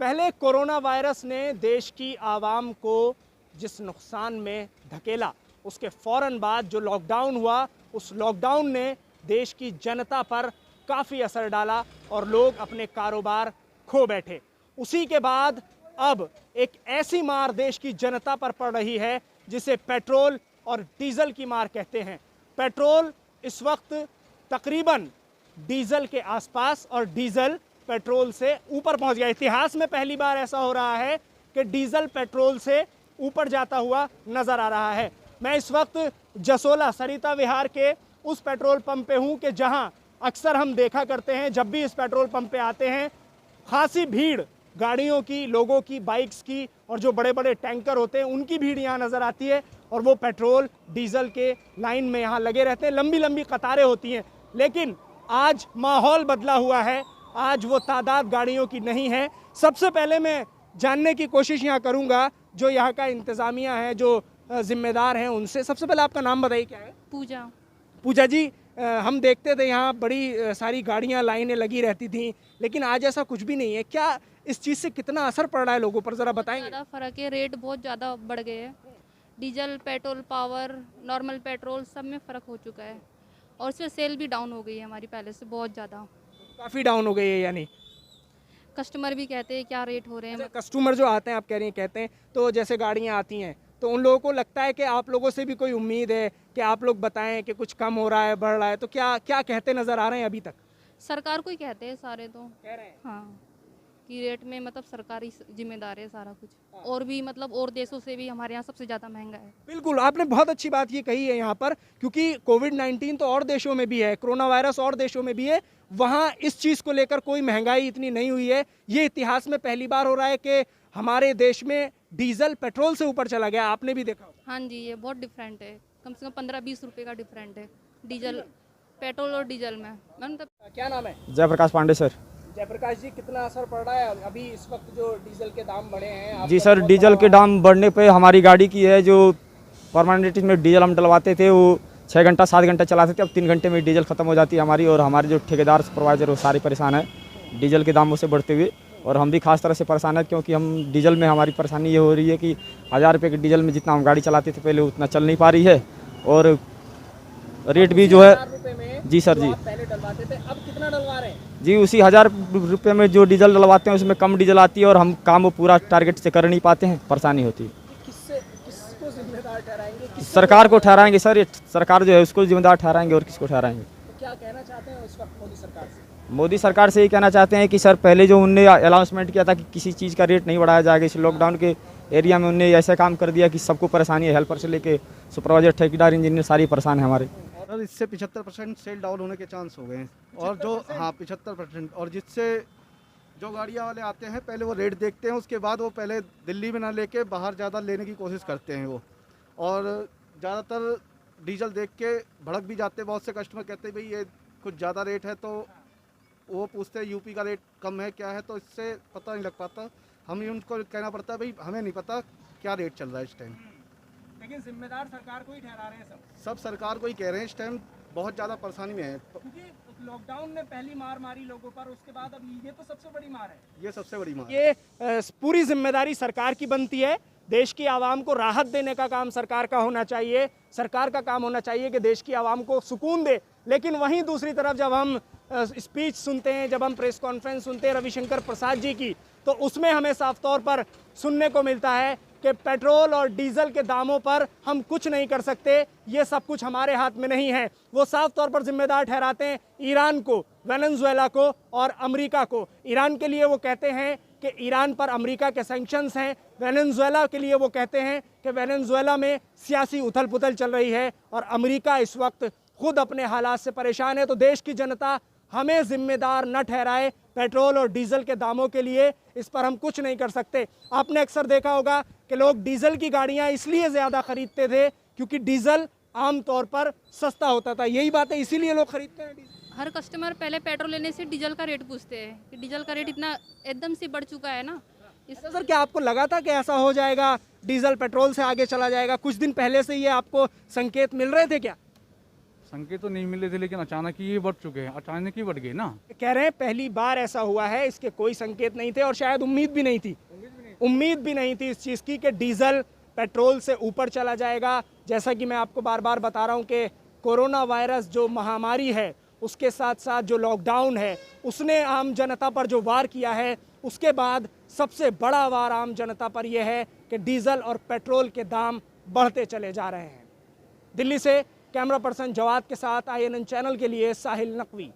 पहले corona virus ने देश की आवाम को जिस नुकसान में धकेला, उसके फ़ौरन बाद जो लॉकडाउन हुआ, उस लॉकडाउन ने देश की जनता पर काफ़ी असर डाला और लोग अपने कारोबार खो बैठे। उसी के बाद अब एक ऐसी मार देश की जनता पर पड़ रही है जिसे पेट्रोल और डीजल की मार कहते हैं। पेट्रोल इस वक्त तकरीबन डीजल के आसपास और डीजल पेट्रोल से ऊपर पहुंच गया। इतिहास में पहली बार ऐसा हो रहा है कि डीजल पेट्रोल से ऊपर जाता हुआ नजर आ रहा है। मैं इस वक्त जसोला सरिता विहार के उस पेट्रोल पंप पे हूं कि जहां अक्सर हम देखा करते हैं, जब भी इस पेट्रोल पंप पे आते हैं खासी भीड़ गाड़ियों की, लोगों की, बाइक्स की और जो बड़े बड़े टैंकर होते हैं उनकी भीड़ यहाँ नज़र आती है और वो पेट्रोल डीजल के लाइन में यहाँ लगे रहते हैं। लंबी लंबी कतारें होती हैं। लेकिन आज माहौल बदला हुआ है, आज वो तादाद गाड़ियों की नहीं है। सबसे पहले मैं जानने की कोशिश यहाँ करूँगा जो यहाँ का इंतज़ामिया है, जो जिम्मेदार हैं उनसे। सबसे पहले आपका नाम बताइए, क्या है? पूजा। पूजा जी, हम देखते थे यहाँ बड़ी सारी गाड़ियाँ लाइनें लगी रहती थी, लेकिन आज ऐसा कुछ भी नहीं है। क्या इस चीज़ से कितना असर पड़ रहा है लोगों पर, ज़रा बताएंगे? ज़्यादा फ़र्क है, रेट बहुत ज़्यादा बढ़ गए हैं। Diesel petrol, power, normal petrol सब में फ़र्क हो चुका है और इसमें सेल भी डाउन हो गई है हमारी पहले से बहुत ज़्यादा। काफ़ी डाउन हो गई है यानी? कस्टमर भी कहते हैं क्या रेट हो रहे हैं। अच्छा, कस्टमर जो आते हैं, आप कह रही हैं कहते हैं, तो जैसे गाड़ियाँ आती हैं तो उन लोगों को लगता है कि आप लोगों से भी कोई उम्मीद है कि आप लोग बताएं कि कुछ कम हो रहा है, बढ़ रहा है, तो क्या क्या कहते नज़र आ रहे हैं अभी तक? सरकार को ही कहते हैं सारे तो कह रहे हैं हाँ कि रेट में मतलब सरकारी जिम्मेदार है सारा कुछ। और भी मतलब और देशों से भी हमारे यहाँ सबसे ज़्यादा महंगा है। बिल्कुल, आपने बहुत अच्छी बात ये कही है यहाँ पर, क्योंकि कोविड-19 तो और देशों में भी है, कोरोना वायरस और देशों में भी है, वहाँ इस चीज़ को लेकर कोई महंगाई इतनी नहीं हुई है। ये इतिहास में पहली बार हो रहा है कि हमारे देश में डीजल पेट्रोल से ऊपर चला गया। आपने भी देखा होगा। हाँ जी, ये बहुत डिफरेंट है, कम से कम 15-20 रुपये का डिफरेंट है डीजल पेट्रोल और डीजल में। मतलब क्या नाम है? जयप्रकाश पांडे सर। जयप्रकाश जी, कितना असर पड़ रहा है अभी इस वक्त जो डीजल के दाम बढ़े हैं? जी सर, डीजल के दाम बढ़ने पे हमारी गाड़ी की है जो परमानेंट में डीजल हम डलवाते थे वो 6 घंटा 7 घंटा चलाते थे, अब 3 घंटे में डीजल ख़त्म हो जाती है हमारी। और हमारे जो ठेकेदार सुपरवाइजर वो सारे परेशान है डीजल के दामों से बढ़ते हुए, और हम भी खास तरह से परेशान है क्योंकि हम डीजल में हमारी परेशानी ये हो रही है कि 1000 रुपये के डीजल में जितना हम गाड़ी चलाते थे पहले उतना चल नहीं पा रही है। और रेट भी जो है जी सर जी पहले डलवाते थे, अब कितना डलवा रहे हैं? जी उसी 1000 रुपये में जो डीजल डलवाते हैं उसमें कम डीजल आती है और हम काम वो पूरा टारगेट से कर नहीं पाते हैं, परेशानी होती है। किसको जिम्मेदार ठहराएंगे? सरकार को ठहराएंगे सर, ये सरकार जो है उसको जिम्मेदार ठहराएंगे और किसको ठहराएंगे? तो क्या कहना चाहते हैं इस वक्त मोदी सरकार से? मोदी सरकार से ये कहना चाहते हैं कि सर पहले जो उनने अनाउंसमेंट किया था कि किसी चीज़ का रेट नहीं बढ़ाया जाएगा, इस लॉकडाउन के एरिया में उनने ऐसा काम कर दिया कि सबको परेशानी है, हेल्पर से लेके सुपरवाइजर, ठेकेदार, इंजीनियर सारी परेशान है हमारे। और इससे 75% सेल डाउन होने के चांस हो गए हैं। और जो हाँ 75%, और जिससे जो गाड़ियाँ वाले आते हैं पहले वो रेट देखते हैं, उसके बाद वो पहले दिल्ली में ना लेके बाहर ज़्यादा लेने की कोशिश करते हैं वो। और ज़्यादातर डीजल देख के भड़क भी जाते हैं। बहुत से कस्टमर कहते हैं भाई ये कुछ ज़्यादा रेट है, तो वो पूछते हैं यूपी का रेट कम है क्या है, तो इससे पता नहीं लग पाता। हमें उनको कहना पड़ता है भाई हमें नहीं पता क्या रेट चल रहा है इस टाइम। लेकिन जिम्मेदार सरकार को ही ठहरा रहे हैं सब सरकार को ही कह रहे हैं इस टाइम बहुत ज़्यादा परेशानी में है, क्योंकि लॉकडाउन ने पहली मार मारी लोगों पर, उसके बाद अब ये तो सबसे बड़ी मार है। ये सबसे बड़ी मार। ये पूरी जिम्मेदारी सरकार की बनती है। देश की आवाम को राहत देने का काम सरकार का होना चाहिए। सरकार का काम होना चाहिए कि देश की आवाम को सुकून दे। लेकिन वहीं दूसरी तरफ जब हम स्पीच सुनते हैं, जब हम प्रेस कॉन्फ्रेंस सुनते हैं रविशंकर प्रसाद जी की, तो उसमें हमें साफ तौर पर सुनने को मिलता है कि पेट्रोल और डीजल के दामों पर हम कुछ नहीं कर सकते, ये सब कुछ हमारे हाथ में नहीं है। वो साफ तौर पर जिम्मेदार ठहराते हैं ईरान को, वेनेजुएला को और अमेरिका को। ईरान के लिए वो कहते हैं कि ईरान पर अमेरिका के सैंक्शंस हैं। वेनेजुएला के लिए वो कहते हैं कि वेनेजुएला में सियासी उथल पुथल चल रही है और अमेरिका इस वक्त खुद अपने हालात से परेशान है। तो देश की जनता हमें जिम्मेदार न ठहराए पेट्रोल और डीजल के दामों के लिए, इस पर हम कुछ नहीं कर सकते। आपने अक्सर देखा होगा कि लोग डीजल की गाड़ियां इसलिए ज़्यादा खरीदते थे क्योंकि डीजल आमतौर पर सस्ता होता था। यही बात है, इसीलिए लोग खरीदते हैं डीजल। हर कस्टमर पहले पेट्रोल लेने से डीजल का रेट पूछते हैं कि डीजल का रेट इतना एकदम से बढ़ चुका है ना। सर, क्या आपको लगा था कि ऐसा हो जाएगा, डीजल पेट्रोल से आगे चला जाएगा? कुछ दिन पहले से ये आपको संकेत मिल रहे थे क्या? संकेत तो नहीं मिले थे, लेकिन अचानक ही ये बढ़ चुके हैं, अचानक ही बढ़ गए ना। कह रहे हैं पहली बार ऐसा हुआ है, इसके कोई संकेत नहीं थे और शायद उम्मीद भी नहीं थी इस चीज़ की कि डीजल पेट्रोल से ऊपर चला जाएगा। जैसा कि मैं आपको बार बार बता रहा हूं कि कोरोना वायरस जो महामारी है, उसके साथ साथ जो लॉकडाउन है, उसने आम जनता पर जो वार किया है, उसके बाद सबसे बड़ा वार आम जनता पर यह है कि डीजल और पेट्रोल के दाम बढ़ते चले जा रहे हैं। दिल्ली से कैमरा पर्सन जवाद के साथ INN चैनल के लिए साहिल नकवी।